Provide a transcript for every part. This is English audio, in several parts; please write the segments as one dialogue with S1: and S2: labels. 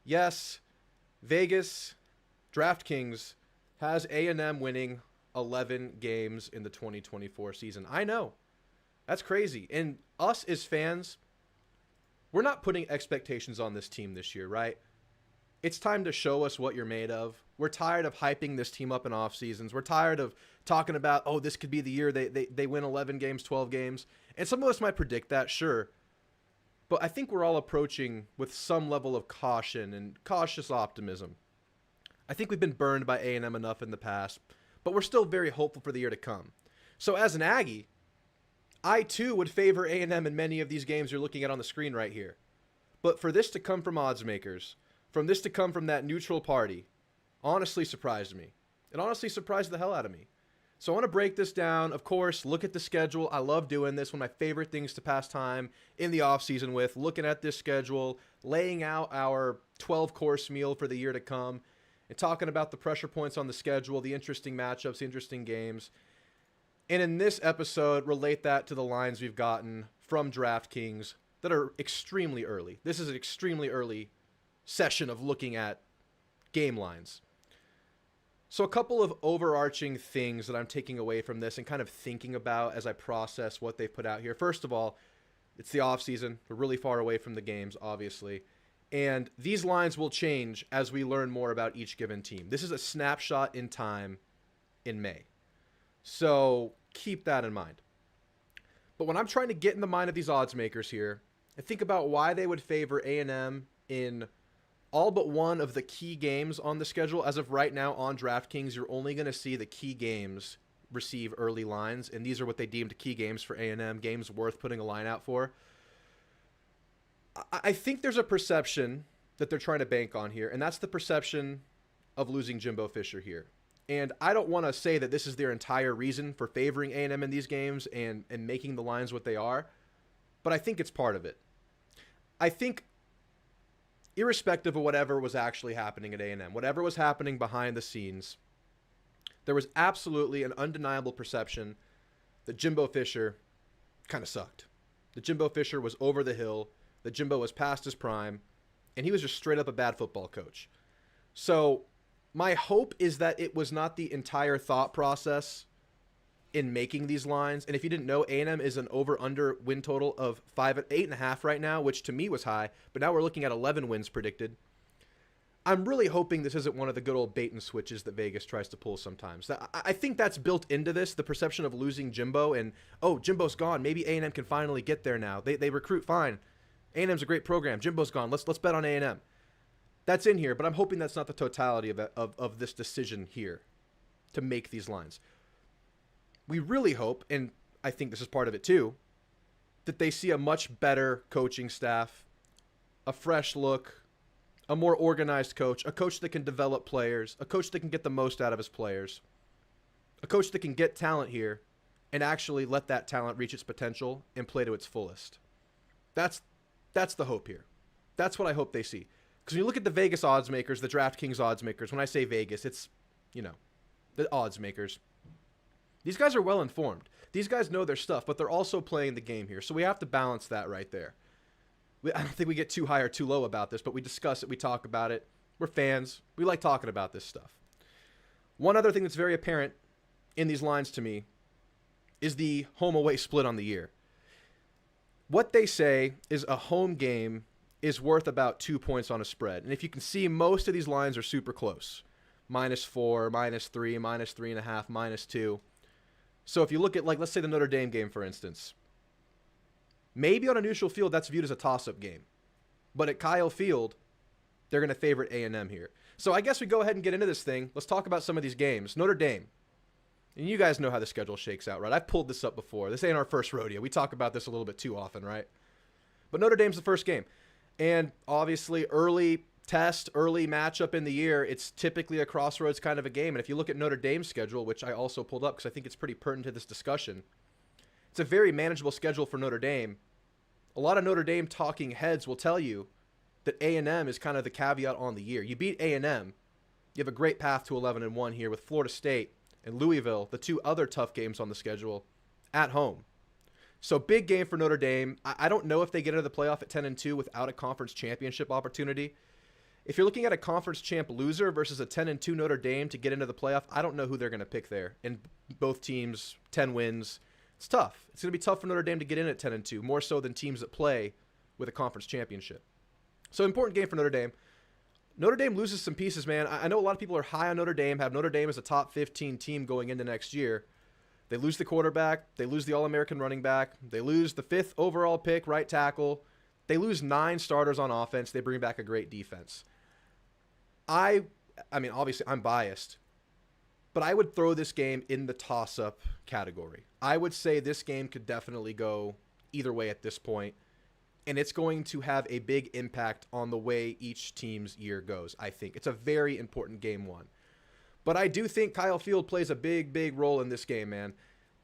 S1: Yes, Vegas, DraftKings has A&M winning 11 games in the 2024 season. I know. That's crazy. And us as fans, we're not putting expectations on this team this year, right? It's time to show us what you're made of. We're tired of hyping this team up in off seasons. We're tired of talking about, oh, this could be the year they win 11 games, 12 games. And some of us might predict that, sure. But I think we're all approaching with some level of caution and cautious optimism. I think we've been burned by A&M enough in the past, but we're still very hopeful for the year to come. So as an Aggie, I too would favor A&M in many of these games you're looking at on the screen right here. But for this to come from Oddsmakers, from this to come from that neutral party, honestly surprised me. It honestly surprised the hell out of me. So I want to break this down. Of course, look at the schedule. I love doing this. One of my favorite things to pass time in the offseason with, looking at this schedule, laying out our 12-course meal for the year to come, and talking about the pressure points on the schedule, the interesting matchups, the interesting games. And in this episode, relate that to the lines we've gotten from DraftKings that are extremely early. This is an extremely early session of looking at game lines. So a couple of overarching things that I'm taking away from this and kind of thinking about as I process what they've put out here. First of all, it's the offseason. We're really far away from the games, obviously. And these lines will change as we learn more about each given team. This is a snapshot in time in May. So keep that in mind. But when I'm trying to get in the mind of these odds makers here and think about why they would favor A&M in all but one of the key games on the schedule, as of right now on DraftKings, you're only going to see the key games receive early lines, and these are what they deemed key games for A&M, games worth putting a line out for. I think there's a perception that they're trying to bank on here, and that's the perception of losing Jimbo Fisher here. And I don't want to say that this is their entire reason for favoring A&M in these games and making the lines what they are, but I think it's part of it. I think irrespective of whatever was actually happening at A&M, whatever was happening behind the scenes, there was absolutely an undeniable perception that Jimbo Fisher kind of sucked. That Jimbo Fisher was over the hill, that Jimbo was past his prime, and he was just straight up a bad football coach. So my hope is that it was not the entire thought process in making these lines. And if you didn't know, A&M is an over-under win total of 8.5 right now, which to me was high, but now we're looking at 11 wins predicted. I'm really hoping this isn't one of the good old bait and switches that Vegas tries to pull sometimes. I think that's built into this, the perception of losing Jimbo and, oh, Jimbo's gone. Maybe A&M can finally get there now. They recruit fine. A&M's a great program. Jimbo's gone. Let's bet on A&M. That's in here, but I'm hoping that's not the totality of this decision here to make these lines. We really hope, and I think this is part of it too, that they see a much better coaching staff, a fresh look, a more organized coach, a coach that can develop players, a coach that can get the most out of his players, a coach that can get talent here and actually let that talent reach its potential and play to its fullest. That's the hope here. That's what I hope they see. Because when you look at the Vegas odds makers, the DraftKings odds makers, when I say Vegas, it's, the odds makers. These guys are well informed. These guys know their stuff, but they're also playing the game here. So we have to balance that right there. I don't think we get too high or too low about this, but we discuss it. We talk about it. We're fans. We like talking about this stuff. One other thing that's very apparent in these lines to me is the home-away split on the year. What they say is a home game is worth about 2 points on a spread. And if you can see, most of these lines are super close. -4, -3, -3.5, -2. So if you look at, let's say the Notre Dame game, for instance, maybe on a neutral field, that's viewed as a toss-up game. But at Kyle Field, they're going to favorite A&M here. So I guess we go ahead and get into this thing. Let's talk about some of these games. Notre Dame. And you guys know how the schedule shakes out, right? I've pulled this up before. This ain't our first rodeo. We talk about this a little bit too often, right? But Notre Dame's the first game. And obviously, early test, early matchup in the year, it's typically a crossroads kind of a game. And if you look at Notre Dame's schedule, which I also pulled up because I think it's pretty pertinent to this discussion, it's a very manageable schedule for Notre Dame. A lot of Notre Dame talking heads will tell you that A&M is kind of the caveat on the year. You beat A&M, you have a great path to 11-1 here with Florida State and Louisville, the two other tough games on the schedule, at home. So big game for Notre Dame. I don't know if they get into the playoff at 10-2 without a conference championship opportunity. If you're looking at a conference champ loser versus a 10-2 Notre Dame to get into the playoff, I don't know who they're going to pick there. And both teams, 10 wins. It's tough. It's going to be tough for Notre Dame to get in at 10-2, more so than teams that play with a conference championship. So important game for Notre Dame. Notre Dame loses some pieces, man. I know a lot of people are high on Notre Dame, have Notre Dame as a top 15 team going into next year. They lose the quarterback. They lose the All-American running back. They lose the 5th overall pick, right tackle. They lose 9 starters on offense. They bring back a great defense. I mean, obviously, I'm biased, but I would throw this game in the toss-up category. I would say this game could definitely go either way at this point, and it's going to have a big impact on the way each team's year goes, I think. It's a very important game one. But I do think Kyle Field plays a big, big role in this game, man.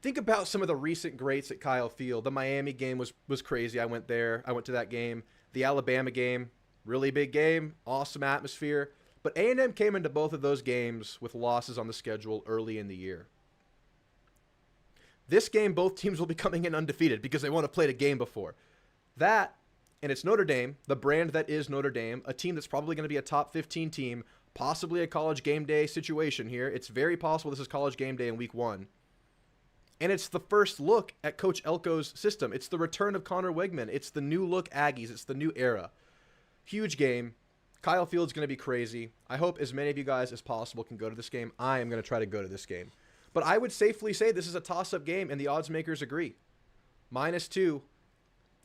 S1: Think about some of the recent greats at Kyle Field. The Miami game was crazy. I went there. I went to that game. The Alabama game, really big game, awesome atmosphere. But A&M came into both of those games with losses on the schedule early in the year. This game, both teams will be coming in undefeated because they want to play the game before. That, and it's Notre Dame, the brand that is Notre Dame, a team that's probably going to be a top 15 team, possibly a college game day situation here. It's very possible this is college game day in week 1. And it's the first look at Coach Elko's system. It's the return of Connor Wegman. It's the new look Aggies. It's the new era. Huge game. Kyle Field's going to be crazy. I hope as many of you guys as possible can go to this game. I am going to try to go to this game. But I would safely say this is a toss-up game, and the odds makers agree. -2.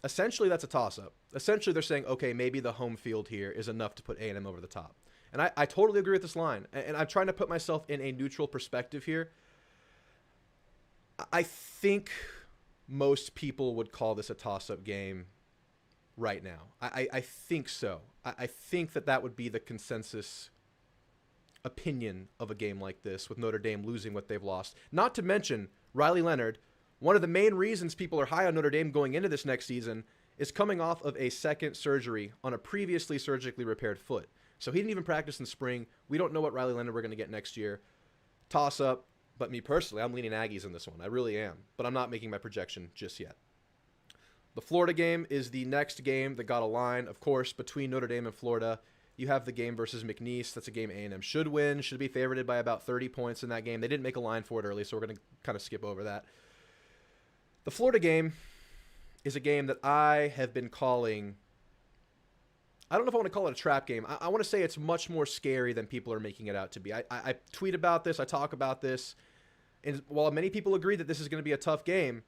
S1: Essentially, that's a toss-up. Essentially, they're saying, okay, maybe the home field here is enough to put A&M over the top. And I totally agree with this line. And I'm trying to put myself in a neutral perspective here. I think most people would call this a toss-up game right now. I think so. I think that would be the consensus opinion of a game like this, with Notre Dame losing what they've lost. Not to mention, Riley Leonard, one of the main reasons people are high on Notre Dame going into this next season, is coming off of a second surgery on a previously surgically repaired foot. So he didn't even practice in spring. We don't know what Riley Leonard we're going to get next year. Toss up, but me personally, I'm leaning Aggies in this one. I really am. But I'm not making my projection just yet. The Florida game is the next game that got a line, of course, between Notre Dame and Florida. You have the game versus McNeese. That's a game A&M should win, should be favorited by about 30 points in that game. They didn't make a line for it early, so we're going to kind of skip over that. The Florida game is a game that I have been calling, I don't know if I want to call it a trap game. I want to say it's much more scary than people are making it out to be. I tweet about this. I talk about this. And while many people agree that this is going to be a tough game,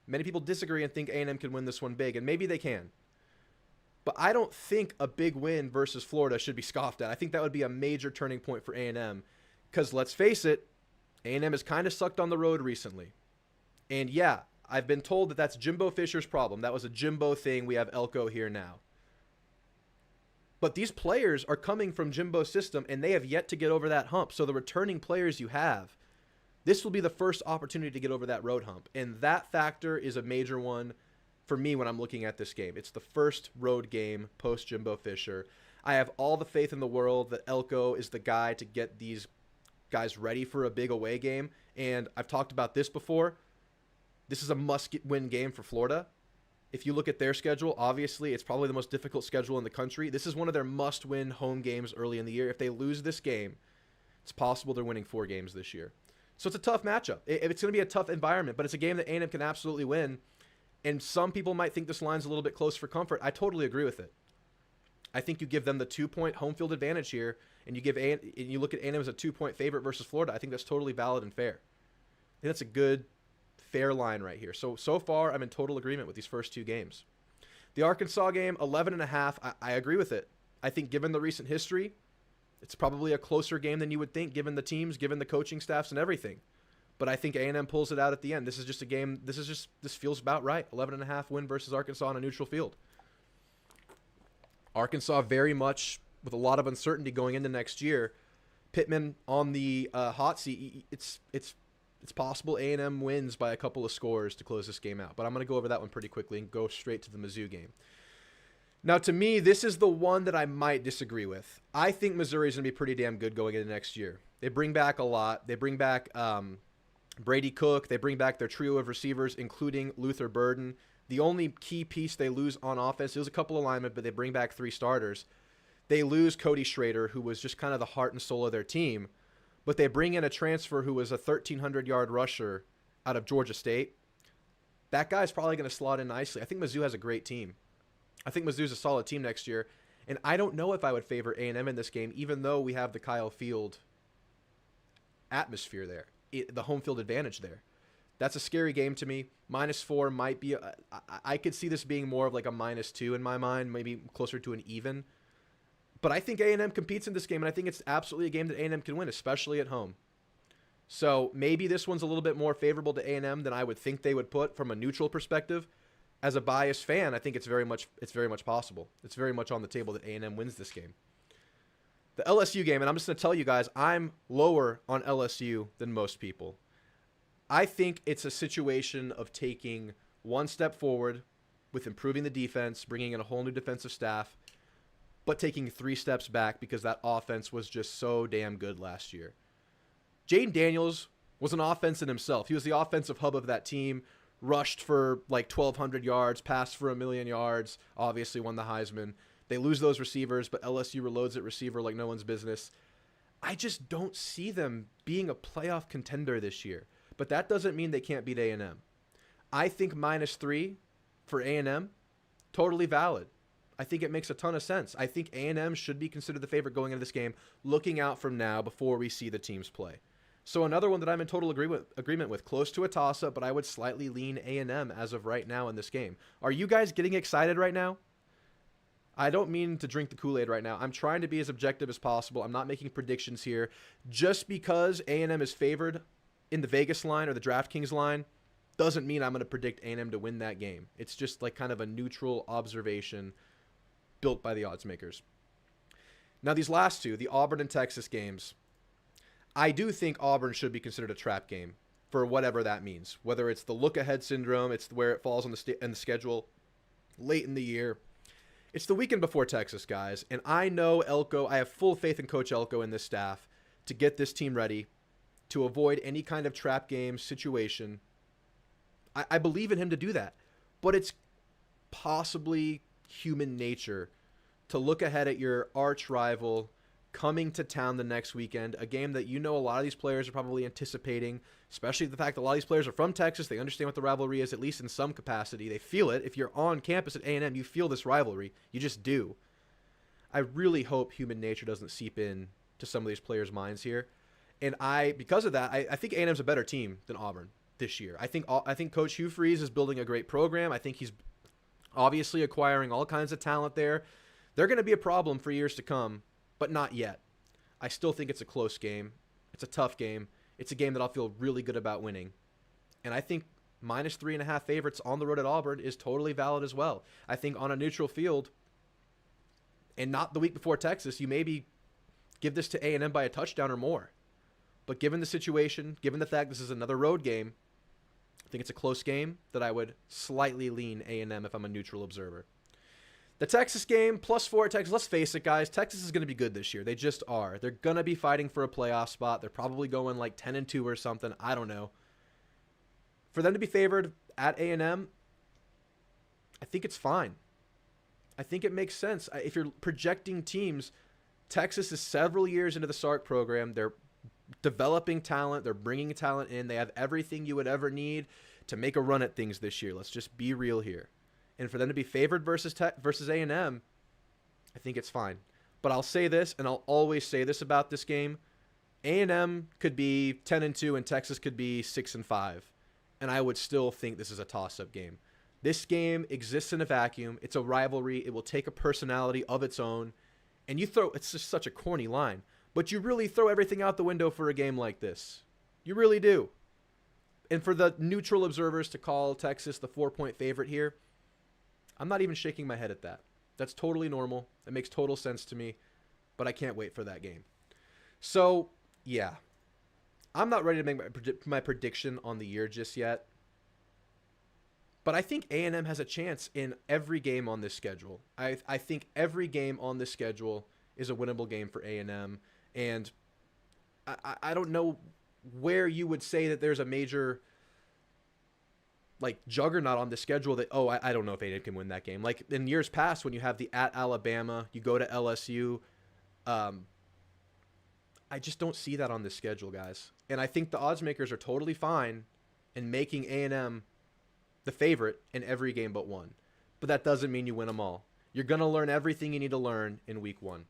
S1: many people disagree and think A&M can win this one big, and maybe they can. But I don't think a big win versus Florida should be scoffed at. I think that would be a major turning point for A&M because, let's face it, A&M has kind of sucked on the road recently. And yeah, I've been told that that's Jimbo Fisher's problem. That was a Jimbo thing. We have Elko here now. But these players are coming from Jimbo's system, and they have yet to get over that hump. So the returning players you have, this will be the first opportunity to get over that road hump. And that factor is a major one for me when I'm looking at this game. It's the first road game post-Jimbo Fisher. I have all the faith in the world that Elko is the guy to get these guys ready for a big away game. And I've talked about this before. This is a must-win game for Florida. If you look at their schedule, obviously, it's probably the most difficult schedule in the country. This is one of their must-win home games early in the year. If they lose this game, it's possible they're winning 4 games this year. So it's a tough matchup. It's going to be a tough environment, but it's a game that A&M can absolutely win. And some people might think this line's a little bit close for comfort. I totally agree with it. I think you give them the 2-point home field advantage here, and you look at A&M as a 2-point favorite versus Florida. I think that's totally valid and fair. I think that's a good, fair line right here. So far, I'm in total agreement with these first 2 games. The Arkansas game, 11.5. I agree with it. I think given the recent history, it's probably a closer game than you would think, given the teams, given the coaching staffs and everything. But I think A&M pulls it out at the end. This is just a game. This feels about right. 11.5 win versus Arkansas on a neutral field. Arkansas very much with a lot of uncertainty going into next year. Pittman on the hot seat. It's possible A&M wins by a couple of scores to close this game out. But I'm going to go over that one pretty quickly and go straight to the Mizzou game. Now, to me, this is the one that I might disagree with. I think Missouri's going to be pretty damn good going into next year. They bring back a lot. They bring back Brady Cook. They bring back their trio of receivers, including Luther Burden. The only key piece they lose on offense is a couple of linemen, but they bring back 3 starters. They lose Cody Schrader, who was just kind of the heart and soul of their team, but they bring in a transfer who was a 1,300-yard rusher out of Georgia State. That guy's probably going to slot in nicely. I think Mizzou has a great team. I think Mizzou's a solid team next year, and I don't know if I would favor A&M in this game, even though we have the Kyle Field atmosphere there, the home field advantage there. That's a scary game to me. -4 might be, I could see this being more of like a -2 in my mind, maybe closer to an even. But I think A&M competes in this game, and I think it's absolutely a game that A&M can win, especially at home. So maybe this one's a little bit more favorable to A&M than I would think they would put from a neutral perspective. As a biased fan, I think it's very much possible. It's very much on the table that A&M wins this game. The LSU game, and I'm just going to tell you guys, I'm lower on LSU than most people. I think it's a situation of taking one step forward with improving the defense, bringing in a whole new defensive staff, but taking 3 steps back because that offense was just so damn good last year. Jaden Daniels was an offense in himself. He was the offensive hub of that team, rushed for like 1,200 yards, passed for 1,000,000 yards, obviously won the Heisman. They lose those receivers, but LSU reloads at receiver like no one's business. I just don't see them being a playoff contender this year. But that doesn't mean they can't beat A&M. I think -3 for A&M, totally valid. I think it makes a ton of sense. I think A&M should be considered the favorite going into this game, looking out from now before we see the teams play. So another one that I'm in total agreement with, close to a toss-up, but I would slightly lean A&M as of right now in this game. Are you guys getting excited right now? I don't mean to drink the Kool-Aid right now. I'm trying to be as objective as possible. I'm not making predictions here. Just because A&M is favored in the Vegas line or the DraftKings line doesn't mean I'm going to predict A&M to win that game. It's just like kind of a neutral observation built by the Oddsmakers. Now these last two, the Auburn and Texas games, I do think Auburn should be considered a trap game for whatever that means. Whether it's the look-ahead syndrome, it's where it falls on the schedule late in the year. It's the weekend before Texas, guys, and I know Elko, I have full faith in Coach Elko and this staff to get this team ready to avoid any kind of trap game situation. I believe in him to do that, but it's possibly human nature to look ahead at your arch rival coming to town the next weekend, a game that you know a lot of these players are probably anticipating, especially the fact that a lot of these players are from Texas. They understand what the rivalry is, at least in some capacity. They feel it. If you're on campus at A&M, you feel this rivalry. You just do. I really hope human nature doesn't seep in to some of these players' minds here. And because of that, I think A&M's a better team than Auburn this year. I think Coach Hugh Freeze is building a great program. I think he's obviously acquiring all kinds of talent there. They're going to be a problem for years to come, but not yet. I still think it's a close game. It's a tough game. It's a game that I'll feel really good about winning. And I think -3.5 favorites on the road at Auburn is totally valid as well. I think on a neutral field, and not the week before Texas, you maybe give this to A&M by a touchdown or more. But given the situation, given the fact this is another road game, I think it's a close game that I would slightly lean A&M if I'm a neutral observer. The Texas game, +4 at Texas. Let's face it, guys. Texas is going to be good this year. They just are. They're going to be fighting for a playoff spot. They're probably going like 10-2 or something. I don't know. For them to be favored at A&M, I think it's fine. I think it makes sense. If you're projecting teams, Texas is several years into the Sark program. They're developing talent. They're bringing talent in. They have everything you would ever need to make a run at things this year. Let's just be real here. And for them to be favored versus A&M, I think it's fine. But I'll say this, and I'll always say this about this game. A&M could be 10-2 and Texas could be 6-5. And I would still think this is a toss-up game. This game exists in a vacuum. It's a rivalry. It will take a personality of its own. And it's just such a corny line, but you really throw everything out the window for a game like this. You really do. And for the neutral observers to call Texas the 4-point favorite here, I'm not even shaking my head at that. That's totally normal. It makes total sense to me, but I can't wait for that game. So, yeah. I'm not ready to make my prediction on the year just yet, but I think A&M has a chance in every game on this schedule. I think every game on this schedule is a winnable game for A&M, and I don't know where you would say that there's a major like juggernaut on the schedule that, oh, I don't know if A&M can win that game. Like in years past when you have the at Alabama, you go to LSU, I just don't see that on this schedule, guys. And I think the odds makers are totally fine in making A&M the favorite in every game but one. But that doesn't mean you win them all. You're going to learn everything you need to learn in week 1.